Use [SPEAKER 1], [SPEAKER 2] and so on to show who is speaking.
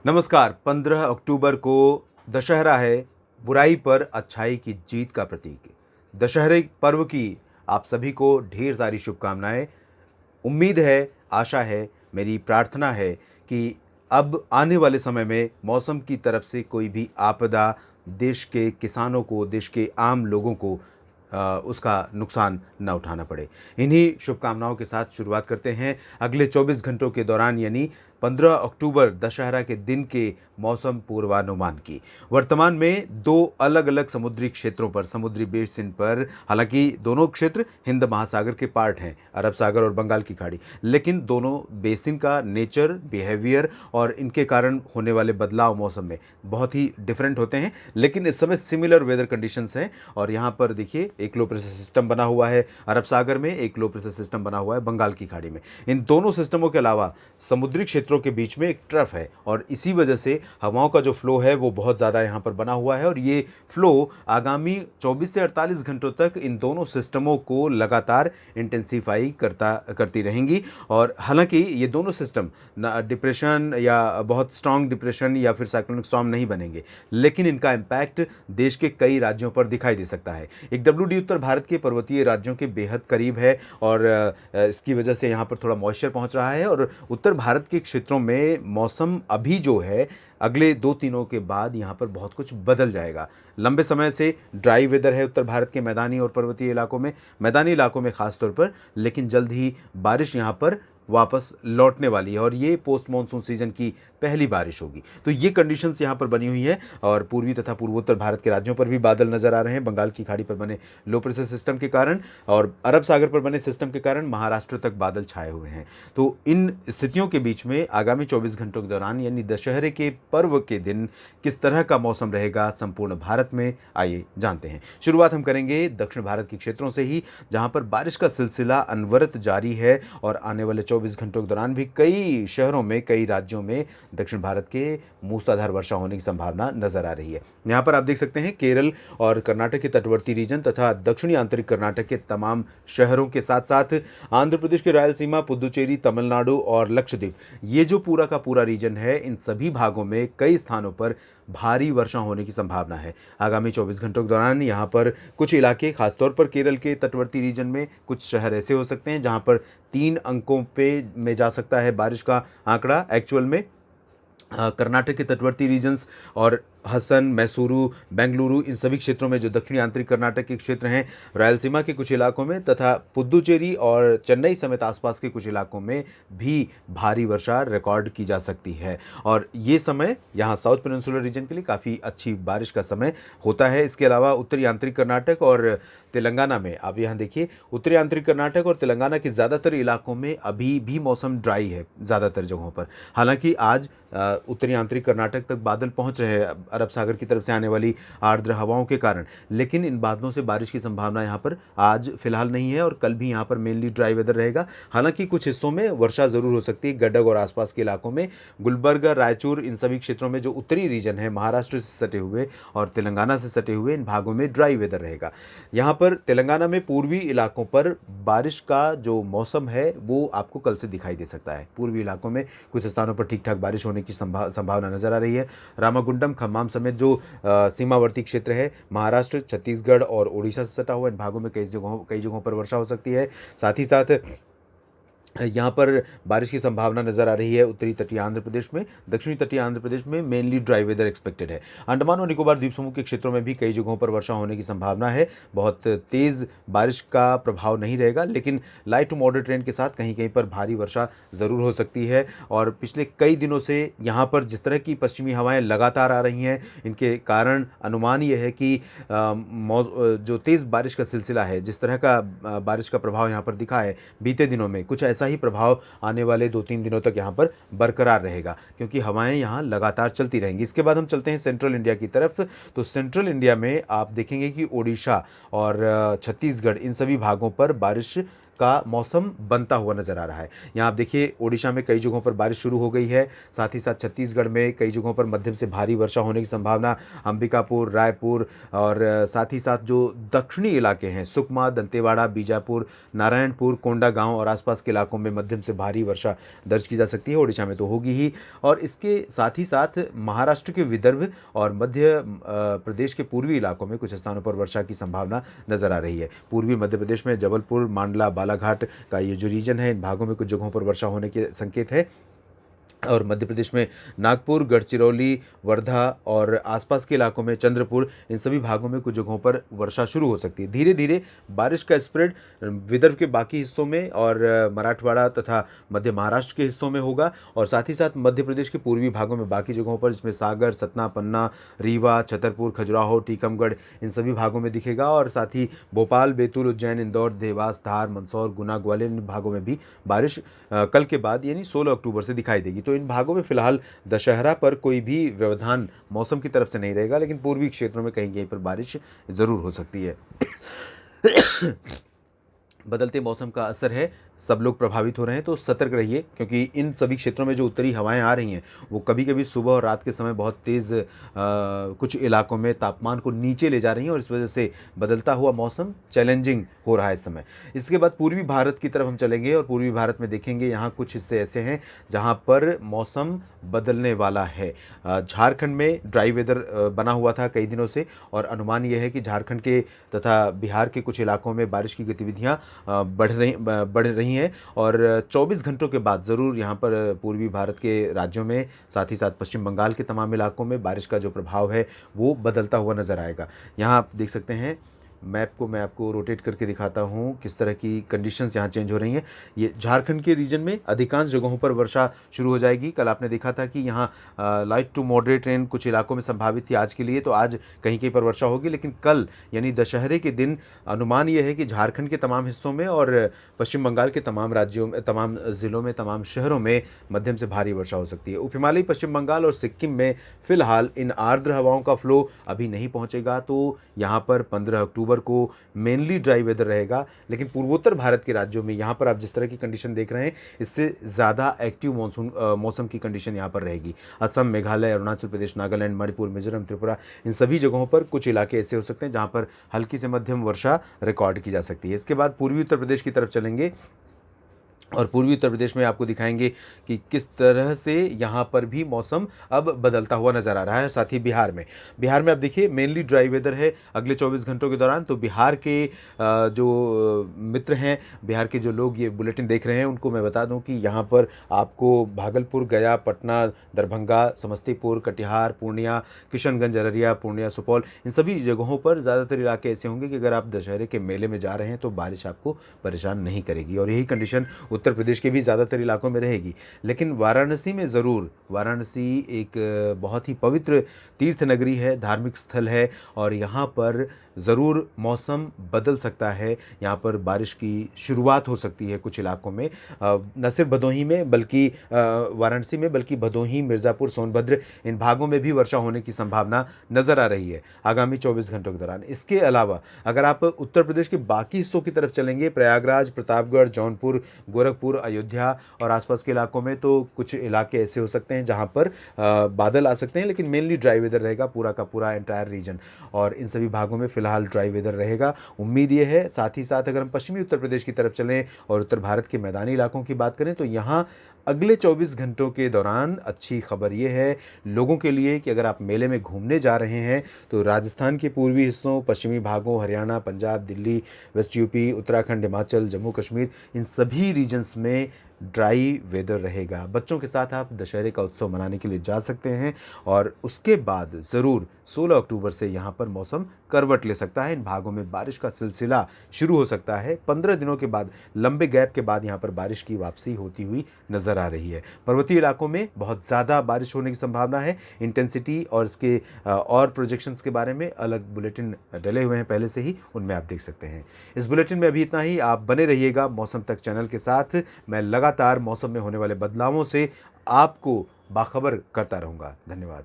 [SPEAKER 1] नमस्कार। 15 अक्टूबर को दशहरा है, बुराई पर अच्छाई की जीत का प्रतीक। दशहरे पर्व की आप सभी को ढेर सारी शुभकामनाएं। उम्मीद है, आशा है, मेरी प्रार्थना है कि अब आने वाले समय में मौसम की तरफ से कोई भी आपदा देश के किसानों को, देश के आम लोगों को उसका नुकसान न उठाना पड़े। इन्हीं शुभकामनाओं के साथ शुरुआत करते हैं अगले 24 घंटों के दौरान, यानी 15 अक्टूबर दशहरा के दिन के मौसम पूर्वानुमान की। वर्तमान में दो अलग अलग समुद्री क्षेत्रों पर, समुद्री बेसिन पर, हालांकि दोनों क्षेत्र हिंद महासागर के पार्ट हैं, अरब सागर और बंगाल की खाड़ी, लेकिन दोनों बेसिन का नेचर, बिहेवियर और इनके कारण होने वाले बदलाव मौसम में बहुत ही डिफरेंट होते हैं। लेकिन इस समय सिमिलर वेदर कंडीशंस हैं। और यहाँ पर देखिए, एक लो प्रेशर सिस्टम बना हुआ है अरब सागर में, एक लो प्रेशर सिस्टम बना हुआ है बंगाल की खाड़ी में। इन दोनों सिस्टमों के अलावा समुद्री क्षेत्रों के बीच में एक ट्रफ है, और इसी वजह से हवाओं का जो फ्लो है वो बहुत ज़्यादा यहाँ पर बना हुआ है। और ये फ्लो आगामी 24 से 48 घंटों तक इन दोनों सिस्टमों को लगातार इंटेंसीफाई करती रहेंगी। और हालांकि ये दोनों सिस्टम डिप्रेशन या बहुत स्ट्रांग डिप्रेशन या फिर साइक्लोनिक स्टॉर्म नहीं बनेंगे, लेकिन इनका इम्पैक्ट देश के कई राज्यों पर दिखाई दे सकता है। एक डब्ल्यू उत्तर भारत के पर्वतीय राज्यों के बेहद करीब है, और इसकी वजह से यहाँ पर थोड़ा मॉइस्चर पहुँच रहा है। और उत्तर भारत के क्षेत्रों में मौसम अभी जो है, अगले 2 दिनों के बाद यहाँ पर बहुत कुछ बदल जाएगा। लंबे समय से ड्राई वेदर है उत्तर भारत के मैदानी और पर्वतीय इलाकों में, मैदानी इलाकों में खास तौर पर, लेकिन जल्द ही बारिश यहाँ पर वापस लौटने वाली है, और ये पोस्ट मॉनसून सीजन की पहली बारिश होगी। तो ये कंडीशंस यहाँ पर बनी हुई है, और पूर्वी तथा पूर्वोत्तर भारत के राज्यों पर भी बादल नजर आ रहे हैं, बंगाल की खाड़ी पर बने लो प्रेशर सिस्टम के कारण और अरब सागर पर बने सिस्टम के कारण महाराष्ट्र तक बादल छाए हुए हैं। तो इन स्थितियों के बीच में आगामी 24 घंटों के दौरान, यानी दशहरे के पर्व के दिन, किस तरह का मौसम रहेगा संपूर्ण भारत में, आइए जानते हैं। शुरुआत हम करेंगे दक्षिण भारत के क्षेत्रों से ही, जहां पर बारिश का सिलसिला अनवरत जारी है, और आने वाले 24 घंटों के दौरान भी कई शहरों में, कई राज्यों में दक्षिण भारत के मूसलाधार वर्षा होने की संभावना नजर आ रही है। यहाँ पर आप देख सकते हैं केरल और कर्नाटक के तटवर्ती रीजन तथा दक्षिणी आंतरिक कर्नाटक के तमाम शहरों के साथ साथ आंध्र प्रदेश के रायलसीमा, पुदुचेरी, तमिलनाडु और लक्षद्वीप, ये जो पूरा का पूरा रीजन है, इन सभी भागों में कई स्थानों पर भारी वर्षा होने की संभावना है। आगामी 24 घंटों के दौरान यहाँ पर कुछ इलाके, खासतौर पर केरल के तटवर्ती रीजन में कुछ शहर ऐसे हो सकते हैं जहाँ पर 3 अंकों पे में जा सकता है बारिश का आंकड़ा एक्चुअल में। कर्नाटक के तटवर्ती रीजन्स और हसन, मैसूरू, बेंगलुरु, इन सभी क्षेत्रों में, जो दक्षिणी आंतरिक कर्नाटक के क्षेत्र हैं, रायलसीमा के कुछ इलाकों में तथा पुदुचेरी और चेन्नई समेत आसपास के कुछ इलाकों में भी भारी वर्षा रिकॉर्ड की जा सकती है। और ये समय यहाँ साउथ पेनिनसुलर रीजन के लिए काफ़ी अच्छी बारिश का समय होता है। इसके अलावा उत्तरी आंतरिक कर्नाटक और तेलंगाना में, आप यहाँ देखिए, उत्तरी आंतरिक कर्नाटक और तेलंगाना के ज़्यादातर इलाकों में अभी भी मौसम ड्राई है ज़्यादातर जगहों पर। हालांकि आज उत्तरी आंतरिक कर्नाटक तक बादल पहुंच रहे हैं अरब सागर की तरफ से आने वाली आर्द्र हवाओं के कारण, लेकिन इन बादलों से बारिश की संभावना यहाँ पर आज फिलहाल नहीं है, और कल भी यहाँ पर मेनली ड्राई वेदर रहेगा। हालांकि कुछ हिस्सों में वर्षा जरूर हो सकती है, गडक और आसपास के इलाकों में, गुलबर्गा, रायचूर, इन सभी क्षेत्रों में जो उत्तरी रीजन है, महाराष्ट्र से सटे हुए और तेलंगाना से सटे हुए, इन भागों में ड्राई वेदर रहेगा। यहाँ पर तेलंगाना में पूर्वी इलाकों पर बारिश का जो मौसम है वो आपको कल से दिखाई दे सकता है। पूर्वी इलाकों में कुछ स्थानों पर ठीक ठाक बारिश होने की संभावना नजर आ रही है। रामागुंडम, खम्माम समेत जो सीमावर्ती क्षेत्र है, महाराष्ट्र, छत्तीसगढ़ और उड़ीसा से सटा हुआ, इन भागों में कई जगहों पर वर्षा हो सकती है। साथ ही साथ यहाँ पर बारिश की संभावना नजर आ रही है उत्तरी तटीय आंध्र प्रदेश में, दक्षिणी तटीय आंध्र प्रदेश में मेनली ड्राई वेदर एक्सपेक्टेड है। अंडमान और निकोबार द्वीप समूह के क्षेत्रों में भी कई जगहों पर वर्षा होने की संभावना है। बहुत तेज बारिश का प्रभाव नहीं रहेगा, लेकिन लाइट टू मॉडरेट रेन के साथ कहीं कहीं पर भारी वर्षा ज़रूर हो सकती है। और पिछले कई दिनों से यहाँ पर जिस तरह की पश्चिमी हवाएं लगातार आ रही हैं, इनके कारण अनुमान ये है कि जो तेज़ बारिश का सिलसिला है, जिस तरह का बारिश का प्रभाव यहाँ पर दिखा है बीते दिनों में, कुछ ऐसा ही प्रभाव आने वाले 2-3 दिनों तक यहाँ पर बरकरार रहेगा, क्योंकि हवाएं यहाँ लगातार चलती रहेंगी। इसके बाद हम चलते हैं सेंट्रल इंडिया की तरफ। तो सेंट्रल इंडिया में आप देखेंगे कि ओडिशा और छत्तीसगढ़, इन सभी भागों पर बारिश का मौसम बनता हुआ नजर आ रहा है। यहाँ आप देखिए ओडिशा में कई जगहों पर बारिश शुरू हो गई है, साथ ही साथ छत्तीसगढ़ में कई जगहों पर मध्यम से भारी वर्षा होने की संभावना, अंबिकापुर, रायपुर और साथ ही साथ जो दक्षिणी इलाके हैं सुकमा, दंतेवाड़ा, बीजापुर, नारायणपुर, कोंडागांव और आसपास के इलाकों में मध्यम से भारी वर्षा दर्ज की जा सकती है। ओडिशा में तो होगी ही, और इसके साथ ही साथ महाराष्ट्र के विदर्भ और मध्य प्रदेश के पूर्वी इलाकों में कुछ स्थानों पर वर्षा की संभावना नजर आ रही है। पूर्वी मध्य प्रदेश में जबलपुर, मांडला, बालाघाट का ये जो रीजन है, इन भागों में कुछ जगहों पर वर्षा होने के संकेत है। और मध्य प्रदेश में नागपुर, गढ़चिरौली, वर्धा और आसपास के इलाकों में चंद्रपुर, इन सभी भागों में कुछ जगहों पर वर्षा शुरू हो सकती है। धीरे धीरे बारिश का स्प्रेड विदर्भ के बाकी हिस्सों में और मराठवाड़ा तथा मध्य महाराष्ट्र के हिस्सों में होगा, और साथ ही साथ मध्य प्रदेश के पूर्वी भागों में बाकी जगहों पर, जिसमें सागर, सतना, पन्ना, रीवा, छतरपुर, खजुराहो, टीकमगढ़, इन सभी भागों में दिखेगा। और साथ ही भोपाल, बैतूल, उज्जैन, इंदौर, देवास, धार, मंदसौर, गुना, ग्वालियर, इन भागों में भी बारिश कल के बाद यानी 16 अक्टूबर से दिखाई देगी। तो इन भागों में फिलहाल दशहरा पर कोई भी व्यवधान मौसम की तरफ से नहीं रहेगा, लेकिन पूर्वी क्षेत्रों में कहीं कहीं पर बारिश जरूर हो सकती है। बदलते मौसम का असर है, सब लोग प्रभावित हो रहे हैं, तो सतर्क रहिए, क्योंकि इन सभी क्षेत्रों में जो उत्तरी हवाएं आ रही हैं वो कभी कभी सुबह और रात के समय बहुत तेज़ कुछ इलाकों में तापमान को नीचे ले जा रही हैं, और इस वजह से बदलता हुआ मौसम चैलेंजिंग हो रहा है इस समय। इसके बाद पूर्वी भारत की तरफ हम चलेंगे, और पूर्वी भारत में देखेंगे यहाँ कुछ हिस्से ऐसे हैं जहाँ पर मौसम बदलने वाला है। झारखंड में ड्राई वेदर बना हुआ था कई दिनों से, और अनुमान यह है कि झारखंड के तथा बिहार के कुछ इलाकों में बारिश की गतिविधियाँ बढ़ रही हैं, और 24 घंटों के बाद ज़रूर यहाँ पर पूर्वी भारत के राज्यों में, साथ ही साथ पश्चिम बंगाल के तमाम इलाकों में बारिश का जो प्रभाव है वो बदलता हुआ नज़र आएगा। यहाँ आप देख सकते हैं मैप को, मैं आपको रोटेट करके दिखाता हूँ किस तरह की कंडीशंस यहाँ चेंज हो रही हैं। ये झारखंड के रीजन में अधिकांश जगहों पर वर्षा शुरू हो जाएगी। कल आपने देखा था कि यहाँ लाइट टू मॉडरेट रेन कुछ इलाकों में संभावित थी आज के लिए, तो आज कहीं कहीं पर वर्षा होगी, लेकिन कल यानी दशहरे के दिन अनुमान यह है कि झारखंड के तमाम हिस्सों में और पश्चिम बंगाल के तमाम राज्यों में, तमाम ज़िलों में, तमाम शहरों में मध्यम से भारी वर्षा हो सकती है। उप हिमालयी पश्चिम बंगाल और सिक्किम में फिलहाल इन आर्द्र हवाओं का फ्लो अभी नहीं पहुँचेगा, तो यहाँ पर 15 अक्टूबर को मेनली ड्राई वेदर रहेगा। लेकिन पूर्वोत्तर भारत के राज्यों में यहाँ पर आप जिस तरह की कंडीशन देख रहे हैं, इससे ज़्यादा एक्टिव मौसम की कंडीशन यहाँ पर रहेगी। असम, मेघालय, अरुणाचल प्रदेश, नागालैंड, मणिपुर, मिजोरम, त्रिपुरा, इन सभी जगहों पर कुछ इलाके ऐसे हो सकते हैं जहाँ पर हल्की से मध्यम वर्षा रिकॉर्ड की जा सकती है। इसके बाद पूर्वी उत्तर प्रदेश की तरफ चलेंगे, और पूर्वी उत्तर प्रदेश में आपको दिखाएंगे कि किस तरह से यहाँ पर भी मौसम अब बदलता हुआ नज़र आ रहा है। साथ ही बिहार में आप देखिए मेनली ड्राई वेदर है अगले 24 घंटों के दौरान। तो बिहार के जो मित्र हैं, बिहार के जो लोग ये बुलेटिन देख रहे हैं, उनको मैं बता दूं कि यहाँ पर आपको भागलपुर, गया, पटना, दरभंगा, समस्तीपुर, कटिहार, पूर्णिया, किशनगंज, अररिया, पूर्णिया, सुपौल, इन सभी जगहों पर ज़्यादातर इलाके ऐसे होंगे कि अगर आप दशहरे के मेले में जा रहे हैं तो बारिश आपको परेशान नहीं करेगी, और यही कंडीशन उत्तर प्रदेश के भी ज़्यादातर इलाकों में रहेगी। लेकिन वाराणसी में ज़रूर, वाराणसी एक बहुत ही पवित्र तीर्थ नगरी है, धार्मिक स्थल है, और यहाँ पर ज़रूर मौसम बदल सकता है। यहाँ पर बारिश की शुरुआत हो सकती है कुछ इलाकों में, न सिर्फ भदोही में बल्कि वाराणसी में, बल्कि भदोही, मिर्ज़ापुर, सोनभद्र, इन भागों में भी वर्षा होने की संभावना नज़र आ रही है आगामी 24 घंटों के दौरान। इसके अलावा अगर आप उत्तर प्रदेश के बाकी हिस्सों की तरफ चलेंगे, प्रयागराज, प्रतापगढ़, जौनपुर, गोरखपुर, अयोध्या और आसपास के इलाकों में, तो कुछ इलाके ऐसे हो सकते हैं जहाँ पर बादल आ सकते हैं, लेकिन मेनली ड्राई वेदर रहेगा पूरा का पूरा एंटायर रीजन, और इन सभी भागों में फिलहाल ड्राई वेदर रहेगा, उम्मीद ये है। साथ ही साथ अगर हम पश्चिमी उत्तर प्रदेश की तरफ चलें और उत्तर भारत के मैदानी इलाकों की बात करें, तो यहाँ अगले 24 घंटों के दौरान अच्छी खबर ये है लोगों के लिए कि अगर आप मेले में घूमने जा रहे हैं तो राजस्थान के पूर्वी हिस्सों, पश्चिमी भागों, हरियाणा, पंजाब, दिल्ली, वेस्ट यूपी, उत्तराखंड, हिमाचल, जम्मू कश्मीर, इन सभी रीजन्स में ड्राई वेदर रहेगा। बच्चों के साथ आप दशहरे का उत्सव मनाने के लिए जा सकते हैं, और उसके बाद ज़रूर 16 अक्टूबर से यहाँ पर मौसम करवट ले सकता है। इन भागों में बारिश का सिलसिला शुरू हो सकता है। 15 दिनों के बाद, लंबे गैप के बाद यहाँ पर बारिश की वापसी होती हुई नज़र आ रही है। पर्वतीय इलाकों में बहुत ज़्यादा बारिश होने की संभावना है। इंटेंसिटी और इसके और प्रोजेक्शंस के बारे में अलग बुलेटिन डले हुए हैं पहले से ही, उनमें आप देख सकते हैं। इस बुलेटिन में अभी इतना ही। आप बने रहिएगा मौसम तक चैनल के साथ। मैं लगातार मौसम में होने वाले बदलावों से आपको बाखबर करता रहूँगा। धन्यवाद।